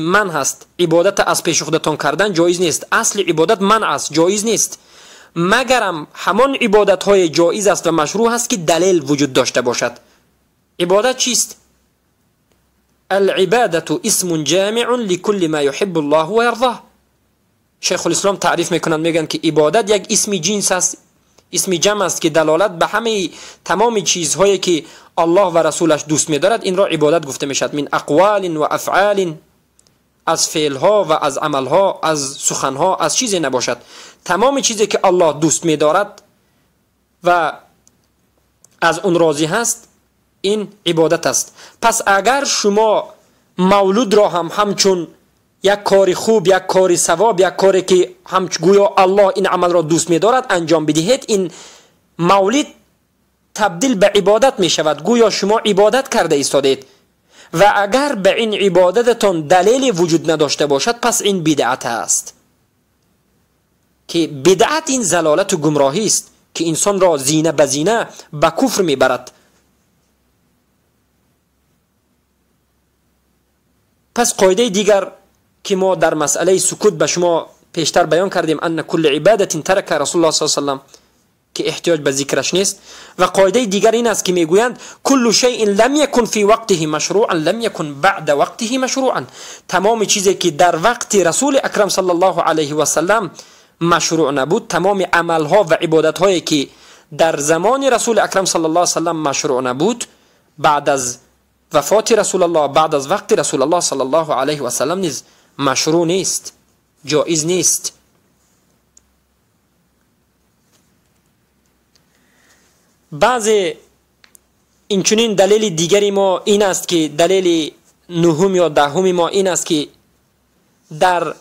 من هست. عبادت از پیش خودتان کردن جایز نیست. اصل عبادت منع است، جایز نیست، مگرم همان عبادت های جایز است و مشروع است که دلیل وجود داشته باشد. عبادت چیست؟ العبادة اسم جامع لكل ما يحب الله و يرضاه. شیخ الاسلام تعریف میکنند، میگن که عبادت یک اسم جنس است، اسم جمع است که دلالت به همه تمام چیزهایی که الله و رسولش دوست می‌دارد این را عبادت گفته میشد. من اقوال و افعال، از فعلها و از عملها، از سخنها، از چیزی نباشد. تمام چیزی که الله دوست می‌دارد و از اون راضی هست این عبادت است. پس اگر شما مولود را همچون یک کار خوب، یک کار ثواب، یک کاری که گویا الله این عمل را دوست می‌دارد انجام بدهید، این مولد تبدیل به عبادت می شود، گویا شما عبادت کرده ایستادید. و اگر به این عبادتتان دلیل وجود نداشته باشد پس این بدعت است، که بدعت این ضلالت و گمراهی است که انسان را زینه به زینه به کفر میبرد. پس قاعده دیگر که ما در مسئله سکوت به شما پیشتر بیان کردیم، ان کل عبادت ترک رسول الله صلی الله علیه و سلم، که احتیاج به ذکرش نیست. و قاعده دیگر این است که میگویند کل شیء لم یکن فی وقته مشروعا لم یکن بعد وقته مشروعا. تمام چیزی که در وقت رسول اکرم صلی الله علیه و سلم مشروع نبود، تمام عملها و عبادتهایی که در زمان رسول اکرم صلی الله علیه و سلم مشروع نبود، بعد از وفات رسول الله، بعد از وقت رسول الله صلی الله علیه و سلم نیز مشروع نیست، جایز نیست. بعض اینچنین دلیل دیگری ما این است که دلیل نهم یا دهم ما این است که در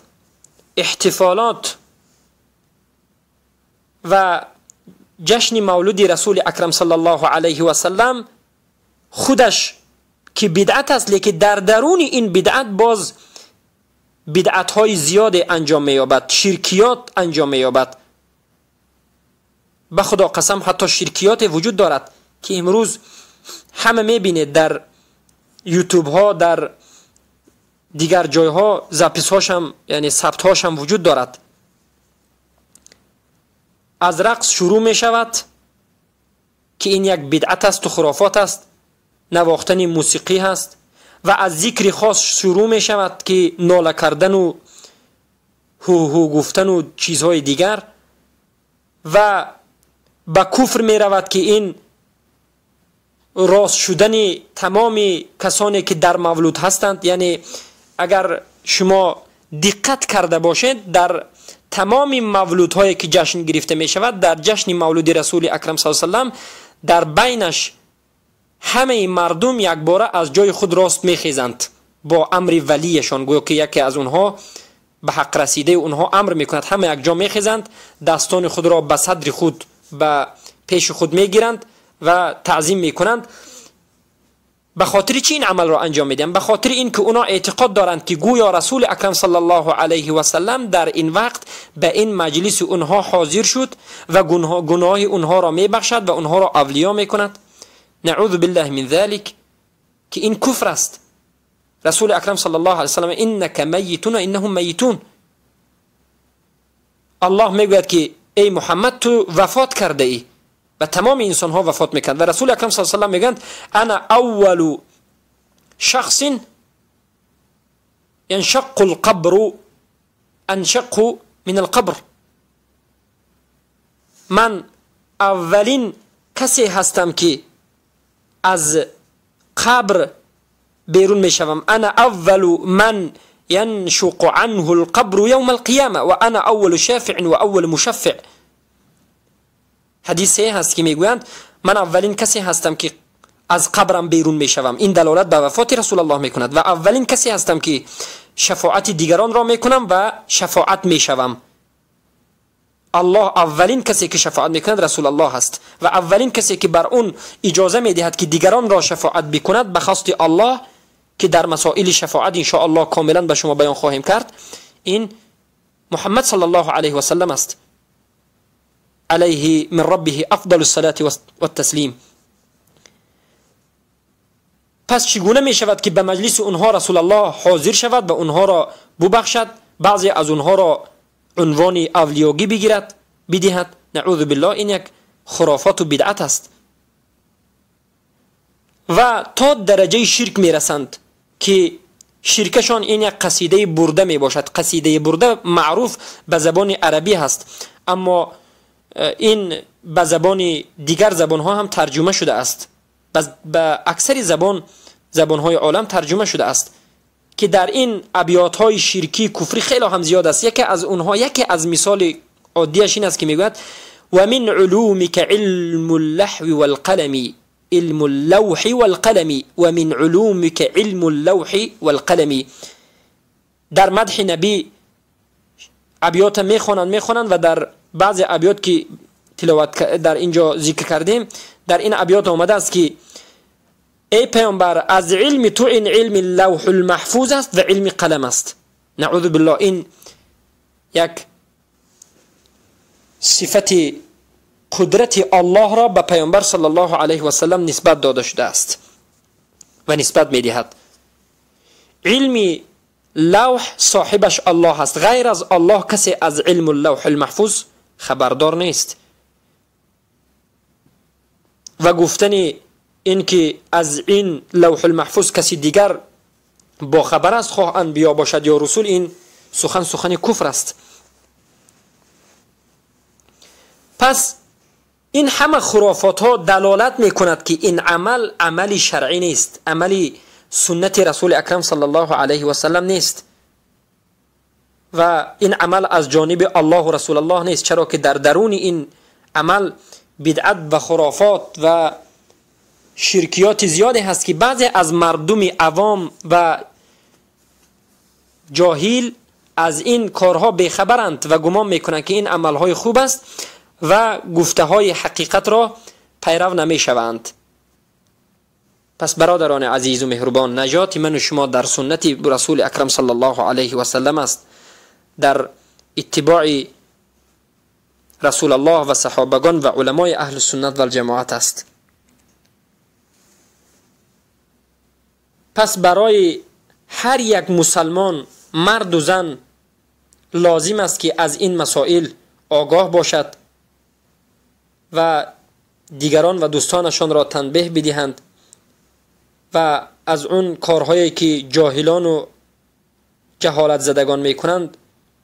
احتفالات و جشن مولود رسول اکرم صلی الله علیه و سلم خودش که بدعت است، لیکن در درون این بدعت باز بدعت های زیاد انجام می‌یابد، شرکیات انجام می‌یابد. به خدا قسم حتی شرکیات وجود دارد که امروز همه می‌بینید در یوتیوب ها، در دیگر جایها زاپیس هاشم یعنی ثبت هاشم وجود دارد. از رقص شروع می شود که این یک بدعت است و خرافات است، نواختن موسیقی هست، و از ذکر خاص شروع می شود که ناله کردن و هو گفتن و چیزهای دیگر، و به کفر می رود که این راست شدن تمام کسانی که در مولود هستند. یعنی اگر شما دقت کرده باشید در تمام مولودهایی که جشن گرفته می شود، در جشن مولود رسول اکرم صلی الله علیه و سلم در بینش همه مردم یک باره از جای خود راست می خیزند با امر ولیشان، گویا که یکی از اونها به حق رسیده اونها امر می کند، همه یک جا می خیزند، دستان خود را به صدر خود به پیش خود می گیرند و تعظیم می کنند. به خاطر چی این عمل را انجام میدن؟ به خاطر این که اونا اعتقاد دارند که گویا رسول اکرم صلی الله علیه و سلم در این وقت به این مجلس اونها حاضر شد و گناه اونها را میبخشد و اونها را اولیاء میکند. نعوذ بالله من ذلك، که این کفر است. رسول اکرم صلی الله علیه و سلم انک میتون و انهم میتون، الله میگوید که ای محمد تو وفات کرده ای و تمام انسان ها وفات میکنند. و رسول اکرم صلی الله علیه و سلم میگند انا اول شخص ينشق القبر انشق من القبر، من اولین کسی هستم که از قبر بیرون میشوم. انا اول من ينشق عنه القبر يوم القيامه و انا اول شافع و اول مشفع. حدیث هست که میگویند من اولین کسی هستم که از قبرم بیرون میشوم. این دلالت به وفات رسول الله میکند. و اولین کسی هستم که شفاعت دیگران را میکنم و شفاعت میشوم. الله اولین کسی که شفاعت میکند رسول الله هست و اولین کسی که بر اون اجازه میدهد که دیگران را شفاعت بکند به خواست الله که در مسائل شفاعت ان شاء الله کاملا به شما بیان خواهیم کرد این محمد صلی الله علیه و سلم است علیه من ربه افضل الصلاة و التسلیم. پس چگونه می شود که به مجلس اونها رسول الله حاضر شود و اونها را ببخشد، بعضی از اونها را عنوان اولیاگی بگیرد بدهد؟ نعوذ بالله، این یک خرافات و بدعت است و تا درجه شرک می رسند که شرکشان این یک قصیده برده می باشد. قصیده برده معروف به زبان عربی هست اما این به زبان دیگر زبان ها هم ترجمه شده است، به اکثر زبان های عالم ترجمه شده است که در این ابیات های شرکی کفری خیلی هم زیاد است. یکی از مثال عادیش این است که میگوید و من علومك علم اللحو والقلم، علم اللوح والقلم و من علومك علم اللوح والقلم. در مدح نبی ابیات میخوانند و در بعض ابیات که تلاوت در اینجا ذکر کردیم در این ابیات آمده است که ای پیامبر از علم تو این علم اللوح المحفوظ است و علم قلم است. نعوذ بالله، این یک صفت قدرت الله را به پیامبر صلی الله علیه و سلم نسبت داده شده است و نسبت میدهد. علم لوح صاحبش الله است، غیر از الله کسی از علم اللوح المحفوظ خبردار نیست. و گفتن این که از این لوح المحفوظ کسی دیگر با خبر است، خواه انبیا باشد یا رسول، این سخن کفر است. پس این همه خرافات ها دلالت می کند که این عمل شرعی نیست، عملی سنت رسول اکرم صلی الله علیه و سلم نیست و این عمل از جانب الله و رسول الله نیست، چرا که در درون این عمل بدعت و خرافات و شرکیات زیادی هست که بعضی از مردم عوام و جاهل از این کارها بیخبرند و گمان میکنند که این عملهای خوب است و گفته های حقیقت را پیرو نمی شوند. پس برادران عزیز و مهربان، نجات من و شما در سنت رسول اکرم صلی الله علیه و سلم است، در اتباع رسول الله و صحابگان و علمای اهل سنت و الجماعت است. پس برای هر یک مسلمان مرد و زن لازم است که از این مسائل آگاه باشد و دیگران و دوستانشان را تنبیه بدهند و از اون کارهایی که جاهلان و جهالت زدگان میکنند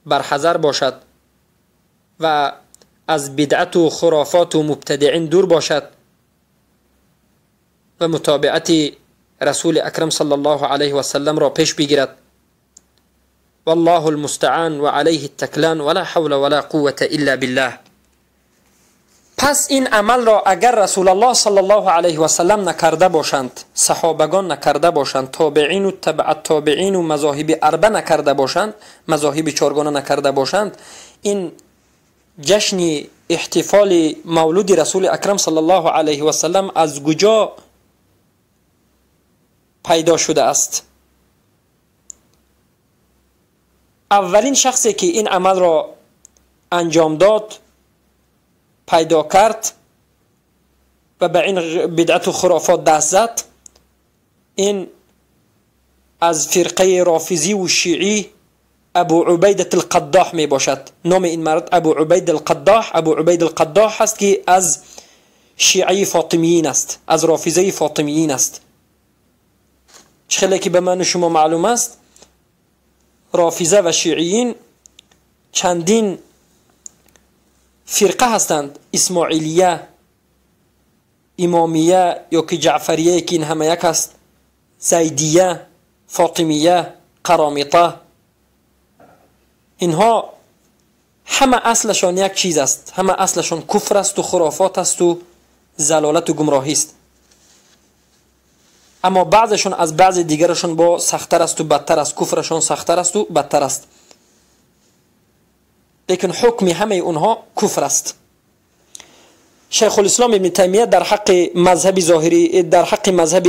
برحذر باشد و از بدعت و خرافات و مبتدعین دور باشد و متابعت رسول اکرم صلی الله علیه و سلم را پیش بگیرد. والله المستعان و علیه التکلان ولا حول ولا قوة الا بالله. پس این عمل را اگر رسول الله صلی الله علیه و سلم نکرده باشند، صحابگان نکرده باشند، تابعین و تبع التابعین و مذاهب اربعه نکرده باشند، مذاهب چهارگانه نکرده باشند، این جشن احتفال مولود رسول اکرم صلی الله علیه و سلم از کجا پیدا شده است؟ اولین شخصی که این عمل را انجام داد، پیدا کرد و به این بدعت و خرافات دست زد، این از فرقه رافضی و شیعی ابو عبیده القداح می باشد. نام این مرد ابو عبید القداح هست که از شیعی فاطمیین است، از رافضه فاطمیین است. خیلی که به من و شما معلوم است رافضه و شیعیین چندین فرقه هستند، اسماعیلیه، امامیه یا که جعفریه که این همه یک است، زیدیه، فاطمیه، قرامطه. اینها همه اصلشان یک چیز است، همه اصلشان کفر است و خرافات است و ضلالت و گمراهی است، اما بعضشان از بعض دیگرشان با سختتر است و بدتر است، کفرشان سختتر است و بدتر است. لیکن حکم همه اونها کفر است. شیخ الاسلام ابن تیمیه در حق مذهب ظاهری، در حق مذهب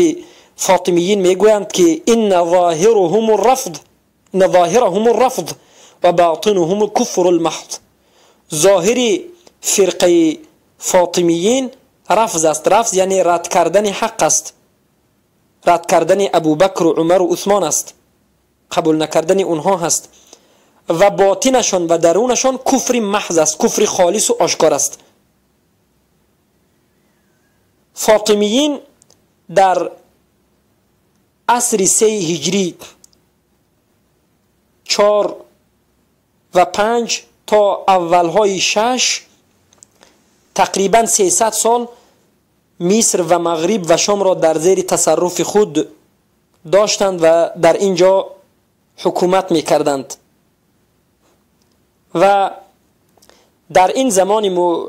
فاطمیین میگویند که ان ظاهرهم الرفض و باطنهم الكفر المحض. ظاهری فرقه فاطمیین رفض است. رفض یعنی رد کردن حق است، رد کردن ابوبکر و عمر و عثمان است، قبول نکردن اونها هست. و باطنشان و درونشان کفر محض است، کفر خالص و آشکار است. فاطمیین در عصر 3 هجری 4 و 5 تا اولهای 6 تقریبا 300 سال مصر و مغرب و شام را در زیر تصرف خود داشتند و در اینجا حکومت میکردند. و در این زمان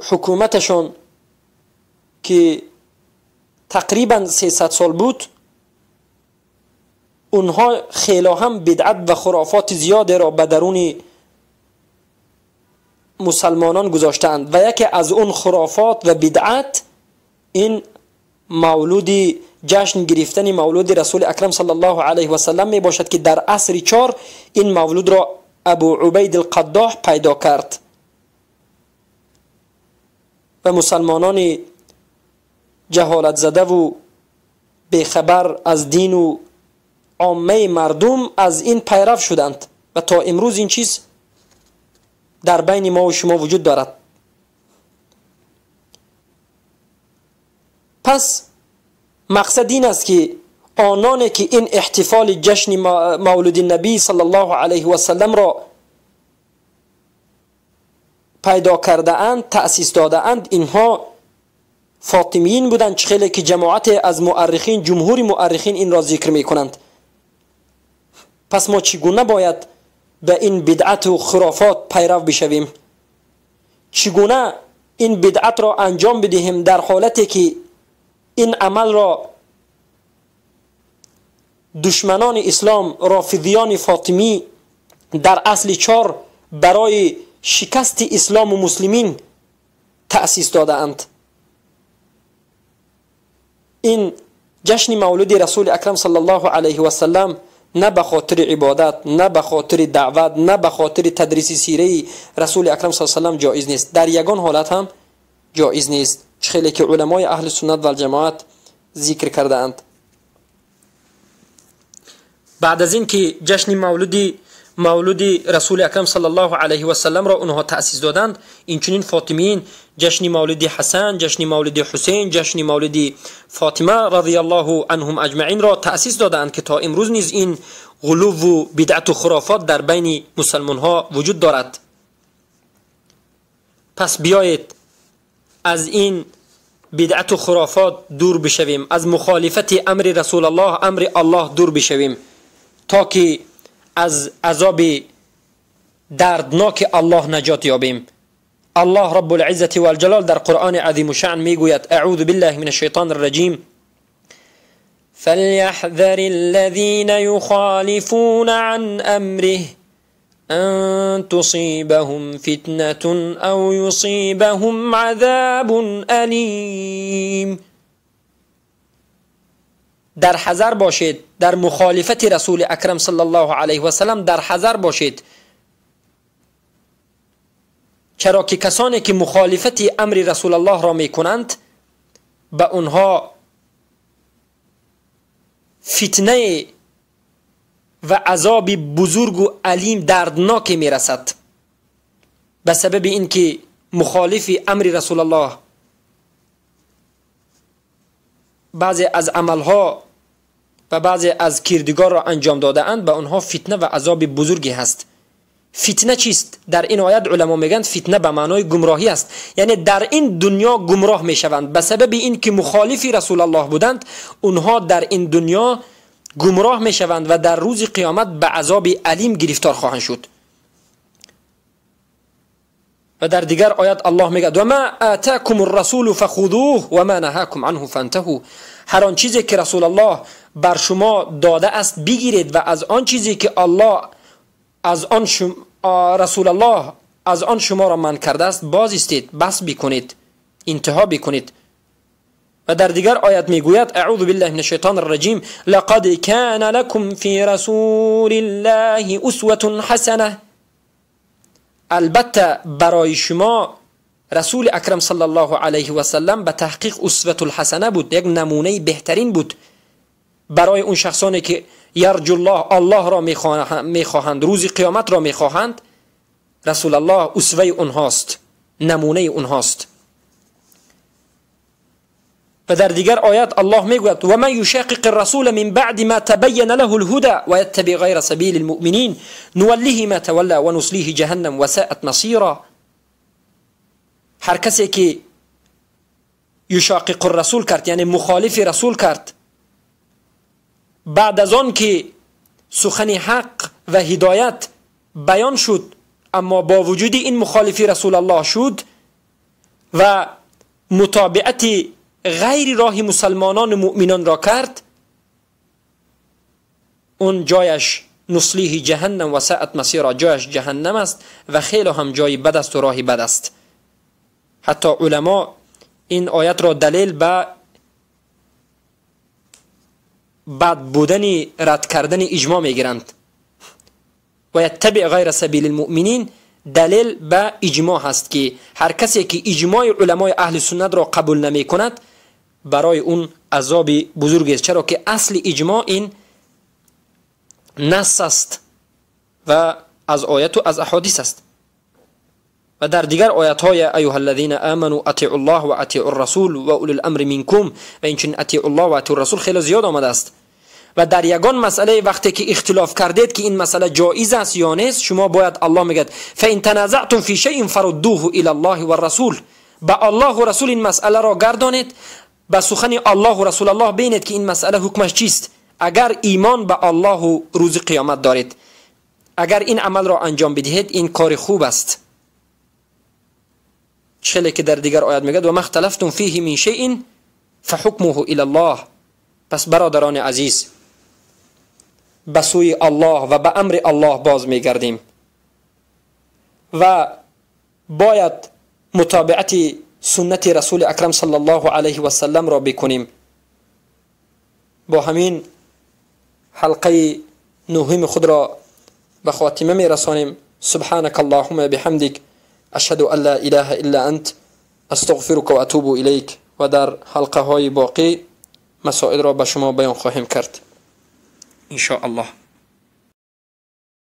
حکومتشان که تقریبا 300 سال بود، اونها خیلی هم بدعت و خرافات زیاده را به درون مسلمانان گذاشتند و یکی از اون خرافات و بدعت این مولود جشن گرفتن مولود رسول اکرم صلی الله علیه و سلم می باشد که در عصر 4 این مولود را ابو عبید القداح پیدا کرد و مسلمانان جهالت زده و بیخبر از دین و عامه مردم از این پیرو شدند و تا امروز این چیز در بین ما و شما وجود دارد. پس مقصد این است که آنانی که این احتفال جشن مولد نبی صلی الله علیه و سلم را پیدا کرده اند، تأسیس داده اند، اینها فاطمیین بودند، خیلی که جماعت از مؤرخین، جمهور مؤرخین این را ذکر می کنند. پس ما چگونه باید به این بدعت و خرافات پیرو بشویم؟ چگونه این بدعت را انجام بدهیم در حالتی که این عمل را دشمنان اسلام، رافضیان فاطمی در اصل 4 برای شکست اسلام و مسلمین تأسیس داده اند؟ این جشن مولد رسول اکرم صلی الله علیه و سلم نه به خاطر عبادت، نه به خاطر دعوت، نه به خاطر تدریس سیره رسول اکرم صلی الله علیه و سلم جایز نیست. در یگان حالت هم جایز نیست، خیلی که علمای اهل سنت و الجماعت ذکر کرده اند. بعد از این که جشن مولد رسول اکرم صلی الله علیه و سلم را اونها تأسیس دادند، اینچنین فاطمیین جشن مولد حسن، جشن مولد حسین، جشن مولد فاطمه رضی الله عنهم اجمعین را تأسیس دادند که تا امروز نیز این غلو و بدعت و خرافات در بین مسلمان ها وجود دارد. پس بیایید از این بدعت و خرافات دور بشویم، از مخالفت امر رسول الله، امر الله دور بشویم تا که از عذاب دردناک الله نجات یابیم. الله رب العزة والجلال در قرآن عظیم و شأن میگوید: اعوذ بالله من الشیطان الرجیم فليحذر الذين يخالفون عن امره ان تصيبهم فتنة او يصيبهم عذاب الیم. در حذر باشید، در مخالفت رسول اکرم صلی الله علیه و سلم در حذر باشید، چرا که کسانی که مخالفت امر رسول الله را میکنند به اونها فتنه و عذاب بزرگ و علیم دردناک میرسد به سبب اینکه مخالف امر رسول الله بعضی از عملها و بعضی از کردگار را انجام داده اند، به اونها فتنه و عذاب بزرگی هست. فتنه چیست؟ در این آیت علما میگن فتنه به معنای گمراهی است، یعنی در این دنیا گمراه میشوند به سبب این که مخالف رسول الله بودند. اونها در این دنیا گمراه میشوند و در روز قیامت به عذاب علیم گرفتار خواهند شد. و در دیگر آیت الله میگه: و ما آتاکم الرسول فخذوه و ما نهاکم عنه فانتهوا. هر آن چیزی که رسول الله بر شما داده است بگیرید و از آن چیزی که الله از آن رسول الله از آن شما را منع کرده است باز استید، بس بکنید، انتها بکنید. و در دیگر آیت میگوید اعوذ بالله من الشیطان الرجیم لقد کان لکم فی رسول الله اسوة حسنه. البته برای شما رسول اکرم صلی الله علیه و سلم به تحقیق اسوة الحسنه بود، یک نمونه بهترین بود برای اون شخصانی که یرجو الله را میخواهند، روز قیامت را میخواهند. رسول الله اسوه اونهاست، نمونه اونهاست. و در دیگر آیات الله میگوید و من یشاقق الرسول من بعد ما تبین له الهدى و یتبع غیر سبیل المؤمنین نوله ما تولى و نصلیه جهنم و ساءت مصیرا. هر کسی که یشاقق الرسول کرد، یعنی مخالف رسول کرد، بعد از آن که سخن حق و هدایت بیان شد اما با وجود این مخالفی رسول الله شد و متابعت غیر راه مسلمانان مؤمنان را کرد، اون جایش نصلیه جهنم و ساءت مصیرا، جایش جهنم است و خیلی هم جای بد است و راه بد است. حتی علما این آیت را دلیل به بد بودن رد کردن اجماع میگیرند. و یتبع غیر سبیل المؤمنین دلیل به اجماع هست که هر کسی که اجماع علمای اهل سنت را قبول نمی کند برای اون عذاب بزرگ است، چرا که اصل اجماع این نص است و از آیت و از احادیث است. و در دیگر آیات های ایها الذین آمنوا اطیعوا الله و اطیعوا الرسول و اولی الامر منکم، و اینچنین اطیعوا الله و اطیعوا الرسول خیلی زیاد آمده است. و در یگان مسئله وقتی که اختلاف کردید که این مسئله جایز است یا نیست، شما باید، الله میگه فان تنازعتم فی شیء فردوه الی الله و الرسول، با الله و رسول این مسئله را گردانید، با سخن الله و رسول الله بینید که این مسئله حکمش چیست. اگر ایمان به الله و روز قیامت دارید، اگر این عمل را انجام بدهید، این کار خوب است. چه که در دیگر آیات میگه و ما اختلفتم فیه من شیء فحکمه الی الله. پس برادران عزیز، به سوی الله و به امر الله باز میگردیم و باید متابعت سنت رسول اکرم صلی الله علیه و سلم را بکنیم. با همین حلقه نهم خود را به خاتمه میرسانیم. سبحانك اللهم بحمدك اشهد ان لا اله الا انت استغفرك و اتوب الیک. و در حلقه های باقی مسائل را به شما بیان خواهیم کرد ان شاء الله.